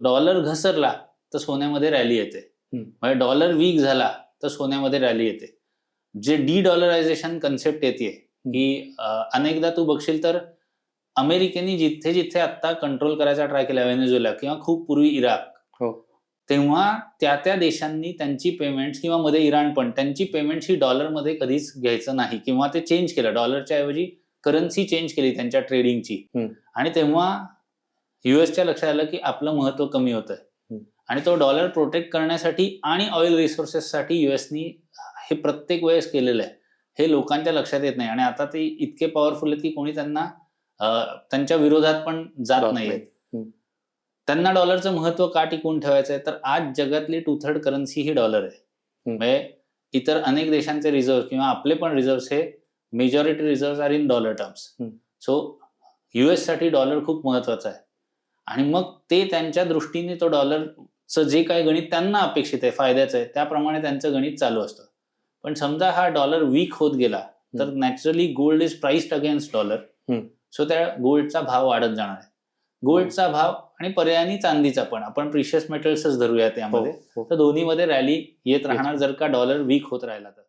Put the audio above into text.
Dollar घसरला तर सोन्यामध्ये रॅली येते. म्हणजे डॉलर वीक झाला तर सोन्यामध्ये रॅली येते. जे डी डॉलरायझेशन कन्सेप्ट येते की अनेकदा तू बघशील तर अमेरिकेने जिथे जिथे आता कंट्रोल करायचा ट्राय केला, व्हेनेझुएला किंवा खूप पूर्वी इराक, तेव्हा त्या देशांनी त्यांची पेमेंट्स किंवा मध्ये इराण पण त्यांची पेमेंट्स ही डॉलरमध्ये कधीच घ्यायचं नाही किंवा ते चेंज केलं, डॉलरच्या ऐवजी करन्सी चेंज केली त्यांच्या ट्रेडिंगची. आणि तेव्हा युएसच्या लक्षात आलं की आपलं महत्व कमी होतंय आणि तो डॉलर प्रोटेक्ट करण्यासाठी आणि ऑइल रिसोर्सेससाठी युएसनी हे प्रत्येक वेळेस केलेलं आहे. हे लोकांच्या लक्षात येत नाही आणि आता ते इतके पॉवरफुल आहेत की कोणी त्यांना त्यांच्या विरोधात पण जात नाहीये. त्यांना डॉलरचं महत्व का टिकवून ठेवायचं आहे, तर आज जगातली 2/3 करन्सी ही डॉलर आहे. म्हणजे इतर अनेक देशांचे रिझर्व्ह किंवा आपले पण रिझर्व्ह हे majority reserve are in dollar terms. So US साठी डॉलर खूप महत्वाचा आहे आणि मग ते त्यांच्या दृष्टीने तो डॉलरचं जे काही गणित त्यांना अपेक्षित आहे, फायद्याचं आहे, त्याप्रमाणे त्यांचं गणित चालू असतं. पण समजा हा डॉलर वीक होत गेला तर naturally gold is priced against dollar. So त्या गोल्डचा भाव वाढत जाणार आहे. गोल्डचा भाव आणि पर्यायाने चांदीचा पण, आपण प्रिशियस मेटल्सच धरूया त्यामध्ये, तर दोन्हीमध्ये रॅली येत राहणार जर का डॉलर वीक होत राहिला तर.